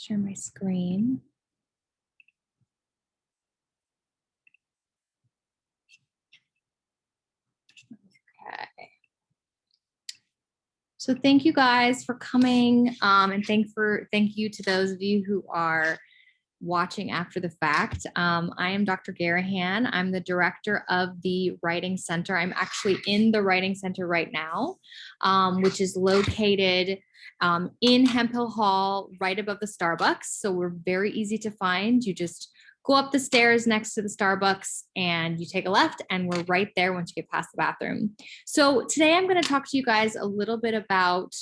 Share my screen. Okay. So thank you guys for coming, and thank you to those of you who are watching after the fact. I am Dr. Garahan. I'm the director of the Writing Center. I'm actually in the Writing Center right now, which is located in Hemphill Hall, right above the Starbucks. So we're very easy to find. You just go up the stairs next to the Starbucks and you take a left, and we're right there once you get past the bathroom. So today I'm going to talk to you guys a little bit about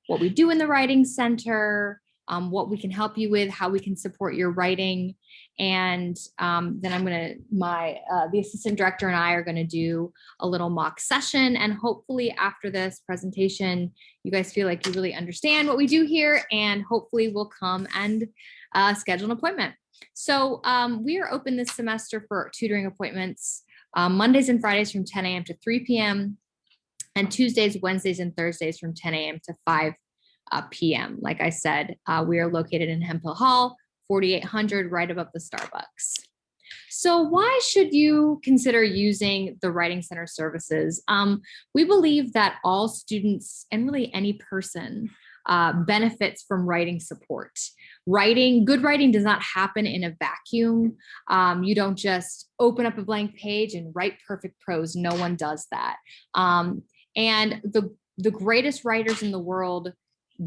what we do in the Writing Center, what we can help you with, how we can support your writing. And then I'm going to, the assistant director and I are going to do a little mock session. And hopefully after this presentation, you guys feel like you really understand what we do here, and hopefully we'll come and schedule an appointment. So we are open this semester for tutoring appointments, Mondays and Fridays from 10 a.m. to 3 p.m. and Tuesdays, Wednesdays, and Thursdays from 10 a.m. to 5 p.m. Like I said, we are located in Hemphill Hall, 4800, right above the Starbucks. So why should you consider using the Writing Center services? We believe that all students, and really any person, benefits from writing support. Good writing does not happen in a vacuum. You don't just open up a blank page and write perfect prose. No one does that. And the greatest writers in the world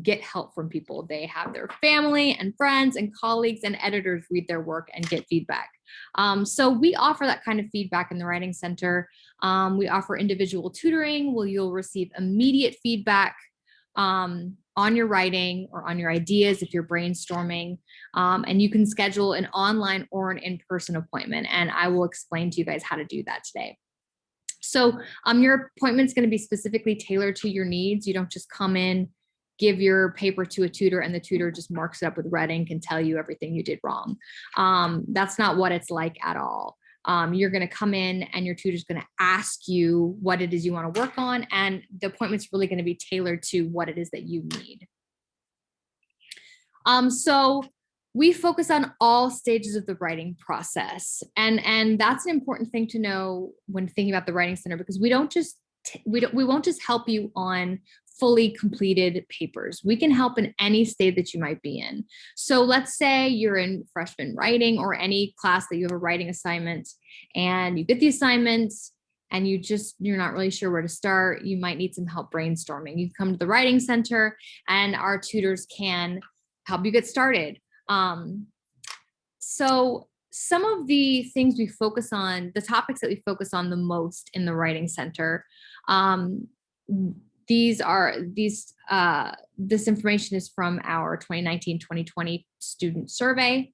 get help from people. They have their family and friends and colleagues and editors read their work and get feedback. So we offer that kind of feedback in the Writing Center. We offer individual tutoring where you'll receive immediate feedback on your writing or on your ideas if you're brainstorming, and you can schedule an online or an in-person appointment, and I will explain to you guys how to do that today. So your appointment's going to be specifically tailored to your needs. You don't just come in, give your paper to a tutor, and the tutor just marks it up with red ink and tell you everything you did wrong. That's not what it's like at all. You're going to come in and your tutor's going to ask you what it is you want to work on, and the appointment's really going to be tailored to what it is that you need. So we focus on all stages of the writing process, and that's an important thing to know when thinking about the Writing Center, because we won't just help you on fully completed papers. We can help in any state that you might be in. So let's say you're in freshman writing or any class that you have a writing assignment, and you get the assignments and you're not really sure where to start. You might need some help brainstorming. You come to the Writing Center and our tutors can help you get started. So some of the things we focus on, the topics that we focus on the most in the Writing Center, this information is from our 2019-2020 student survey.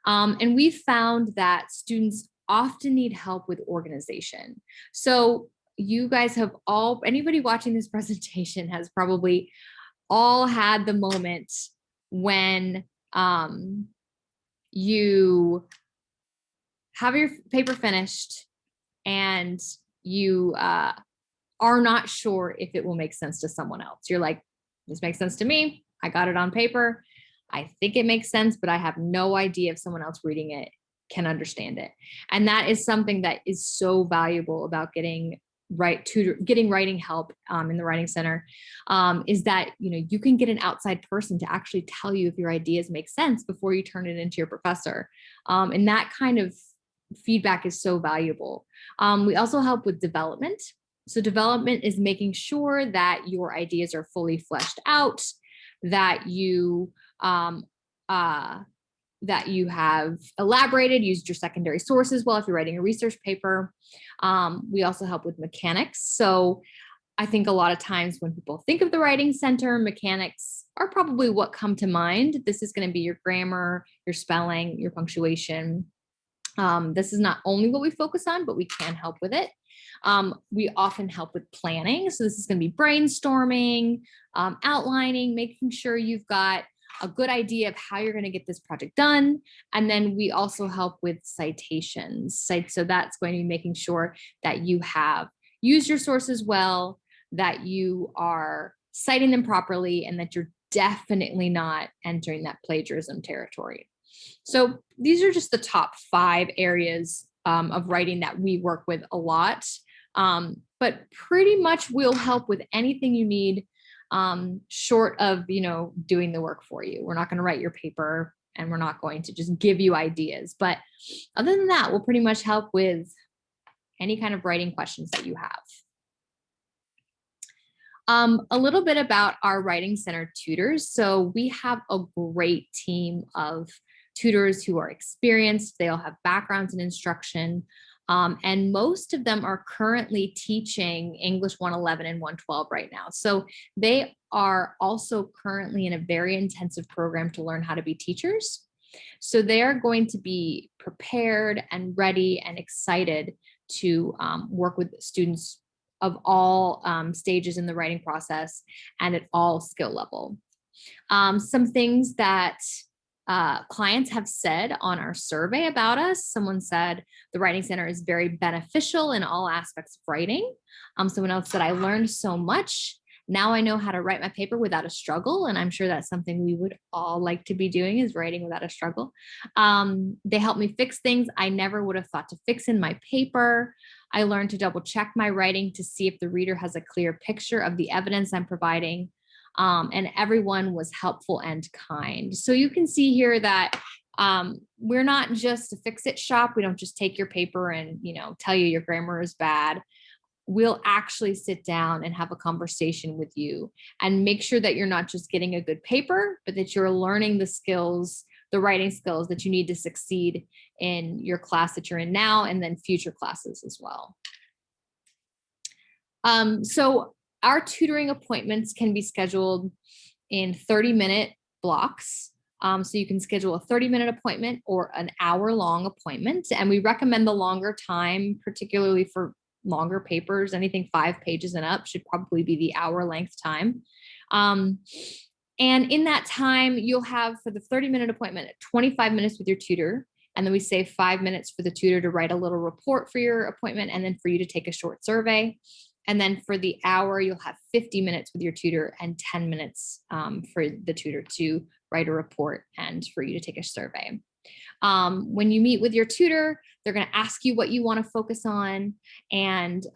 And we found that students often need help with organization. So you guys have anybody watching this presentation has probably all had the moment when you have your paper finished and you are not sure if it will make sense to someone else. You're like, this makes sense to me. I got it on paper. I think it makes sense, but I have no idea if someone else reading it can understand it. And that is something that is so valuable about getting writing help in the Writing Center, is that you can get an outside person to actually tell you if your ideas make sense before you turn it into your professor. And that kind of feedback is so valuable. We also help with development. So development is making sure that your ideas are fully fleshed out, that you have elaborated, used your secondary sources well if you're writing a research paper. We also help with mechanics. So I think a lot of times when people think of the Writing Center, mechanics are probably what come to mind. This is going to be your grammar, your spelling, your punctuation. This is not only what we focus on, but we can help with it. We often help with planning. So this is going to be brainstorming, outlining, making sure you've got a good idea of how you're going to get this project done. And then we also help with citations. So that's going to be making sure that you have used your sources well, that you are citing them properly, and that you're definitely not entering that plagiarism territory. So these are just the top 5 areas of writing that we work with a lot. But pretty much we'll help with anything you need, short of, doing the work for you. We're not going to write your paper, and we're not going to just give you ideas. But other than that, we'll pretty much help with any kind of writing questions that you have. A little bit about our Writing Center tutors. So we have a great team of tutors who are experienced. They all have backgrounds in instruction. And most of them are currently teaching English 111 and 112 right now. So they are also currently in a very intensive program to learn how to be teachers. So they are going to be prepared and ready and excited to work with students of all stages in the writing process and at all skill level. Some things that clients have said on our survey about us. Someone said the Writing Center is very beneficial in all aspects of writing. Someone else said, I learned so much. Now I know how to write my paper without a struggle. And I'm sure that's something we would all like to be doing, is writing without a struggle. They help me fix things I never would have thought to fix in my paper. I learned to double check my writing to see if the reader has a clear picture of the evidence I'm providing. And everyone was helpful and kind. So you can see here that we're not just a fix-it shop. We don't just take your paper and, tell you your grammar is bad. We'll actually sit down and have a conversation with you and make sure that you're not just getting a good paper, but that you're learning the skills, the writing skills that you need to succeed in your class that you're in now, and then future classes as well. So our tutoring appointments can be scheduled in 30-minute blocks. So you can schedule a 30-minute appointment or an hour-long appointment. And we recommend the longer time, particularly for longer papers. Anything 5 pages and up should probably be the hour-length time. And in that time, you'll have, for the 30-minute appointment, 25 minutes with your tutor. And then we save 5 minutes for the tutor to write a little report for your appointment, and then for you to take a short survey. And then for the hour, you'll have 50 minutes with your tutor and 10 minutes for the tutor to write a report and for you to take a survey. When you meet with your tutor, they're going to ask you what you want to focus on. And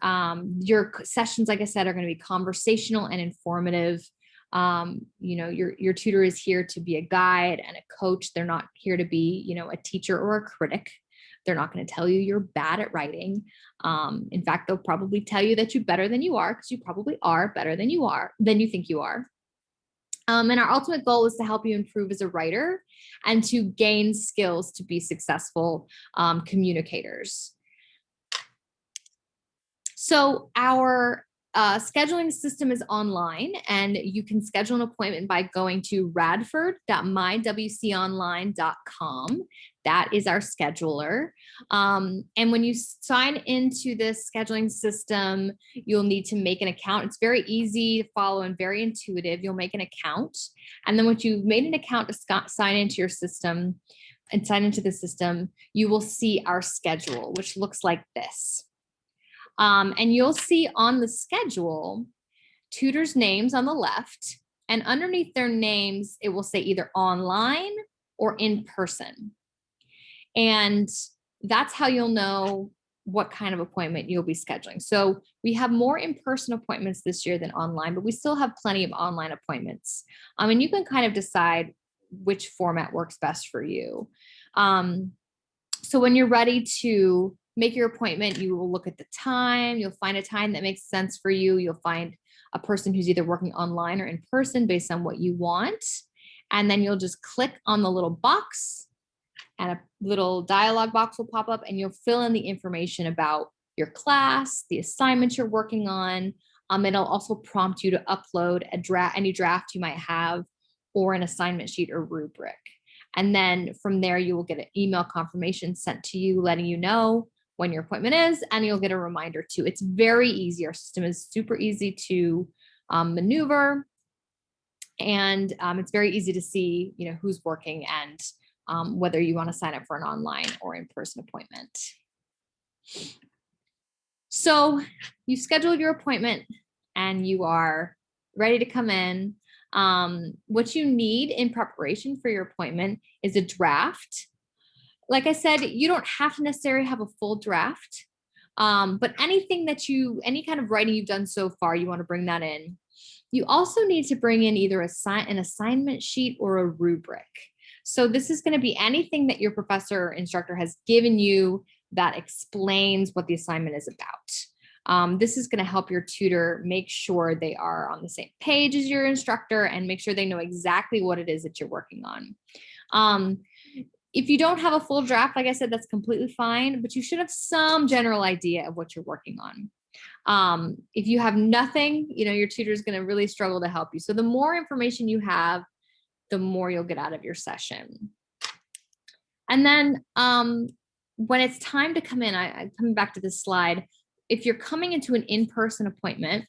your sessions, like I said, are going to be conversational and informative. Your tutor is here to be a guide and a coach. They're not here to be, a teacher or a critic. They're not going to tell you you're bad at writing. In fact, they'll probably tell you that you're better than you are, because you probably are better than you think you are. And our ultimate goal is to help you improve as a writer and to gain skills to be successful communicators. So our scheduling system is online, and you can schedule an appointment by going to radford.mywconline.com. That is our scheduler. And when you sign into this scheduling system, you'll need to make an account. It's very easy to follow and very intuitive. You'll make an account. And then once you've made an account to sign into your system and sign into the system, you will see our schedule, which looks like this. And you'll see on the schedule tutors' names on the left, and underneath their names, it will say either online or in person. And that's how you'll know what kind of appointment you'll be scheduling. So we have more in-person appointments this year than online, but we still have plenty of online appointments. And you can kind of decide which format works best for you. So when you're ready to make your appointment, you will look at the time. You'll find a time that makes sense for you. You'll find a person who's either working online or in person based on what you want. And then you'll just click on the little box, and a little dialog box will pop up, and you'll fill in the information about your class, the assignment you're working on. It'll also prompt you to upload any draft you might have, or an assignment sheet or rubric. And then from there, you will get an email confirmation sent to you letting you know when your appointment is, and you'll get a reminder too. It's very easy. Our system is super easy to maneuver, and it's very easy to see, who's working and whether you want to sign up for an online or in-person appointment. So you've scheduled your appointment and you are ready to come in. What you need in preparation for your appointment is a draft. Like I said, you don't have to necessarily have a full draft, but anything that any kind of writing you've done so far, you want to bring that in. You also need to bring in either an assignment sheet or a rubric. So this is going to be anything that your professor or instructor has given you that explains what the assignment is about. This is going to help your tutor make sure they are on the same page as your instructor and make sure they know exactly what it is that you're working on. If you don't have a full draft, like I said, that's completely fine, but you should have some general idea of what you're working on. If you have nothing, your tutor is going to really struggle to help you. So the more information you have, the more you'll get out of your session. And then when it's time to come in, I'm coming back to this slide. If you're coming into an in-person appointment,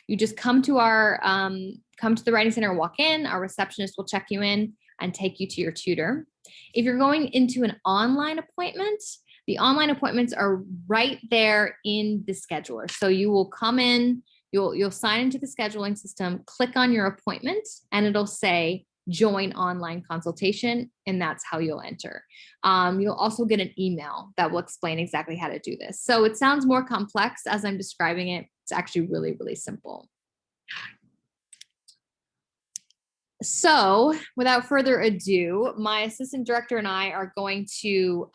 you just come to the Writing Center, walk in, our receptionist will check you in and take you to your tutor. If you're going into an online appointment, the online appointments are right there in the scheduler. So you will come in, you'll sign into the scheduling system, click on your appointment, and it'll say join online consultation, and that's how you'll enter. You'll also get an email that will explain exactly how to do this. So it sounds more complex as I'm describing it. It's actually really, really simple. So without further ado, my assistant director and I are going to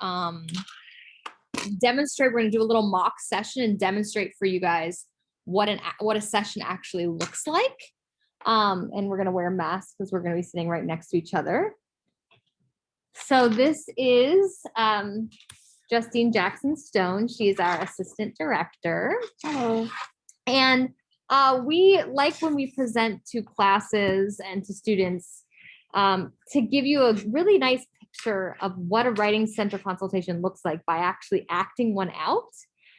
demonstrate. We're going to do a little mock session and demonstrate for you guys what a session actually looks like. And we're going to wear masks because we're going to be sitting right next to each other. So this is Justine Jackson Stone. She is our assistant director. Hello. And we like when we present to classes and to students to give you a really nice picture of what a writing center consultation looks like by actually acting one out,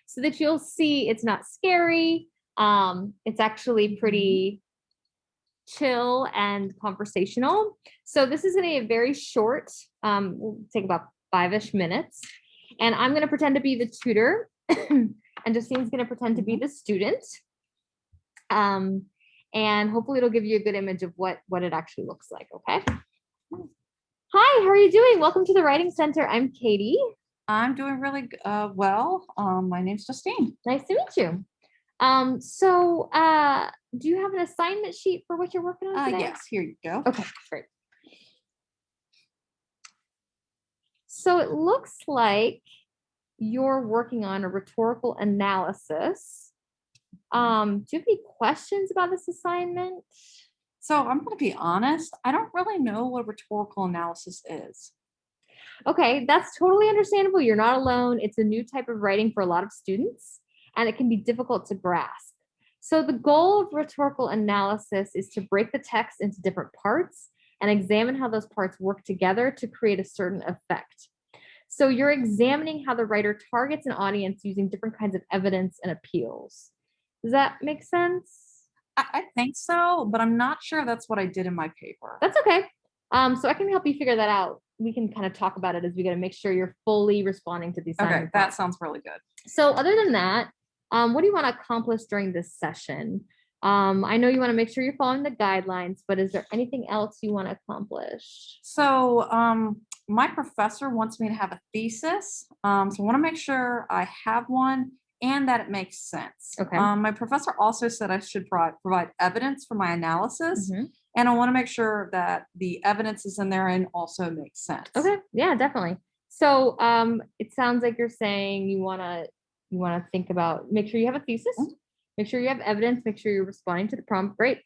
so that you'll see it's not scary. It's actually pretty chill and conversational. So this is going to be a very short, we'll take about 5-ish minutes. And I'm going to pretend to be the tutor and Justine's going to pretend to be the student. And hopefully it'll give you a good image of what it actually looks like. Okay. Hi, how are you doing? Welcome to the Writing Center. I'm Katie. I'm doing really well. My name's Justine. Nice to meet you. Do you have an assignment sheet for what you're working on today? Yes, here you go. Okay, great. So it looks like you're working on a rhetorical analysis. Do you have any questions about this assignment? So I'm going to be honest. I don't really know what rhetorical analysis is. Okay, that's totally understandable. You're not alone. It's a new type of writing for a lot of students, and it can be difficult to grasp. So the goal of rhetorical analysis is to break the text into different parts and examine how those parts work together to create a certain effect. So you're examining how the writer targets an audience using different kinds of evidence and appeals. Does that make sense? I think so, but I'm not sure that's what I did in my paper. That's okay. So I can help you figure that out. We can kind of talk about it as we go to make sure you're fully responding to the assignment. Okay, that sounds really good. So other than that, what do you want to accomplish during this session? I know you want to make sure you're following the guidelines, but is there anything else you want to accomplish? So my professor wants me to have a thesis. So I want to make sure I have one and that it makes sense. Okay. My professor also said I should provide evidence for my analysis. Mm-hmm. And I want to make sure that the evidence is in there and also makes sense. Okay. Yeah, definitely. So it sounds like you're saying you want to think about, make sure you have a thesis, make sure you have evidence, make sure you're responding to the prompt. Great.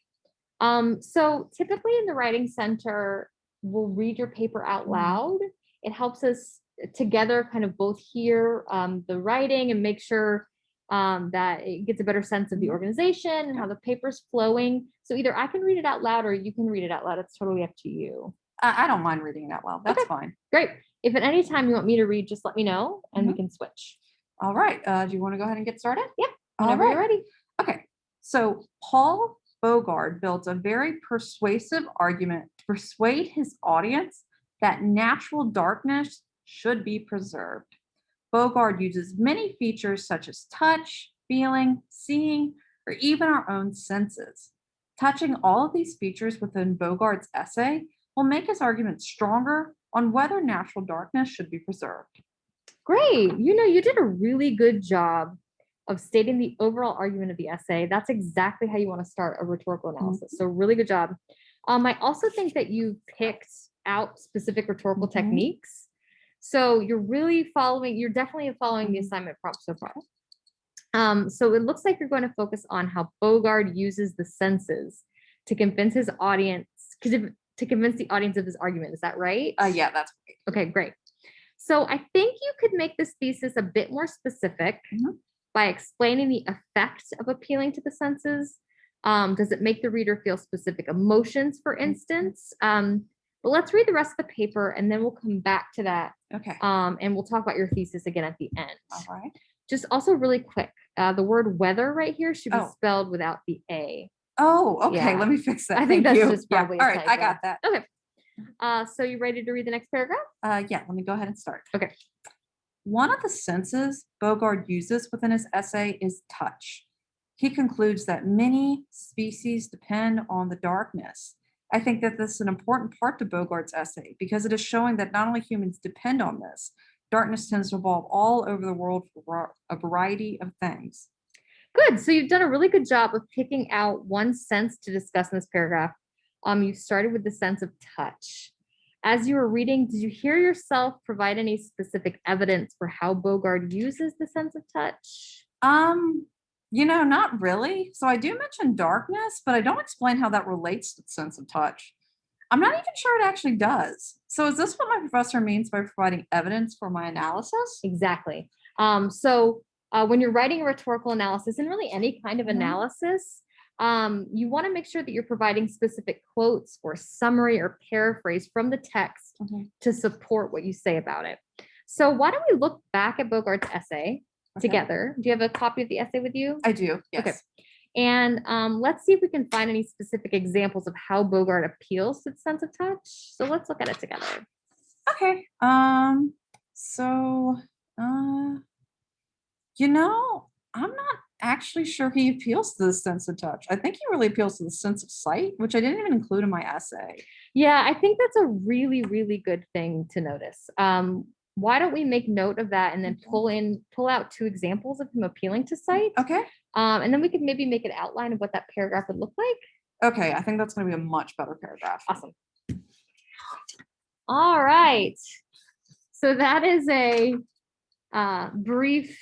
So typically in the Writing Center, we'll read your paper out loud. It helps us together kind of both hear the writing and make sure that it gets a better sense of the organization and how the paper's flowing. So either I can read it out loud or you can read it out loud. It's totally up to you. I don't mind reading it out loud. That's fine. Great. If at any time you want me to read, just let me know and we can switch. All right. Do you want to go ahead and get started? Yeah. Whenever you're ready. Okay. So Paul Bogard builds a very persuasive argument to persuade his audience that natural darkness should be preserved. Bogard uses many features such as touch, feeling, seeing, or even our own senses. Touching all of these features within Bogart's essay will make his argument stronger on whether natural darkness should be preserved. Great. You did a really good job of stating the overall argument of the essay. That's exactly how you want to start a rhetorical analysis. So really good job. I also think that you picked out specific rhetorical techniques. So you're definitely following the assignment prompt so far. So it looks like you're going to focus on how Bogard uses the senses to convince his audience, to convince the audience of his argument. Is that right? Yeah, that's great. Okay, great. So I think you could make this thesis a bit more specific by explaining the effect of appealing to the senses. Does it make the reader feel specific emotions, for instance? But let's read the rest of the paper and then we'll come back to that. Okay. And we'll talk about your thesis again at the end. All right. Just also really quick, the word weather right here should be spelled without the A. Oh, okay. Yeah. Let me fix that. I think Thank that's you. just probably All a right, I typo. got that. Okay. So you ready to read the next paragraph? Yeah, let me go ahead and start. Okay. One of the senses Bogard uses within his essay is touch. He concludes that many species depend on the darkness. I think that this is an important part to Bogard's essay because it is showing that not only humans depend on this, darkness tends to evolve all over the world for a variety of things. Good. So you've done a really good job of picking out one sense to discuss in this paragraph. You started with the sense of touch. As you were reading, did you hear yourself provide any specific evidence for how Bogard uses the sense of touch? Not really. So I do mention darkness, but I don't explain how that relates to the sense of touch. I'm not even sure it actually does. So is this what my professor means by providing evidence for my analysis? Exactly. So when you're writing a rhetorical analysis and really any kind of analysis, you want to make sure that you're providing specific quotes or summary or paraphrase from the text to support what you say about it. So why don't we look back at Bogard's essay together? Do you have a copy of the essay with you? I do, yes. Okay. And let's see if we can find any specific examples of how Bogard appeals to the sense of touch. So let's look at it together. Okay. I'm not actually sure he appeals to the sense of touch. I think he really appeals to the sense of sight, which I didn't even include in my essay. Yeah, I think that's a really, really good thing to notice. Why don't we make note of that and then pull out two examples of him appealing to sight? Okay. And then we could maybe make an outline of what that paragraph would look like. Okay, I think that's going to be a much better paragraph. Awesome. All right. So that is a brief,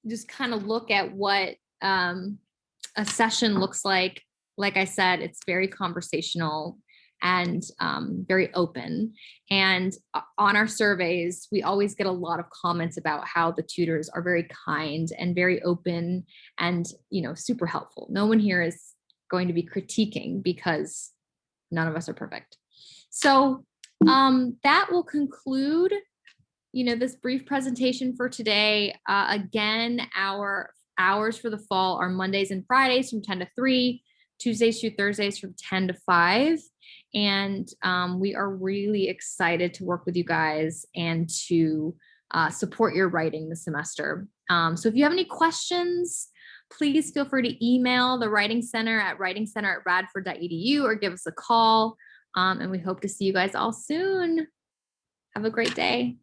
just kind of look at what a session looks like. Like I said, it's very conversational and very open. And on our surveys, we always get a lot of comments about how the tutors are very kind and very open and, super helpful. No one here is going to be critiquing because none of us are perfect. So that will conclude, this brief presentation for today. Again, our hours for the fall are Mondays and Fridays from 10 to 3, Tuesdays through Thursdays from 10 to 5. And we are really excited to work with you guys and to support your writing this semester. So if you have any questions, please feel free to email the Writing Center at writingcenter@radford.edu or give us a call. And we hope to see you guys all soon. Have a great day.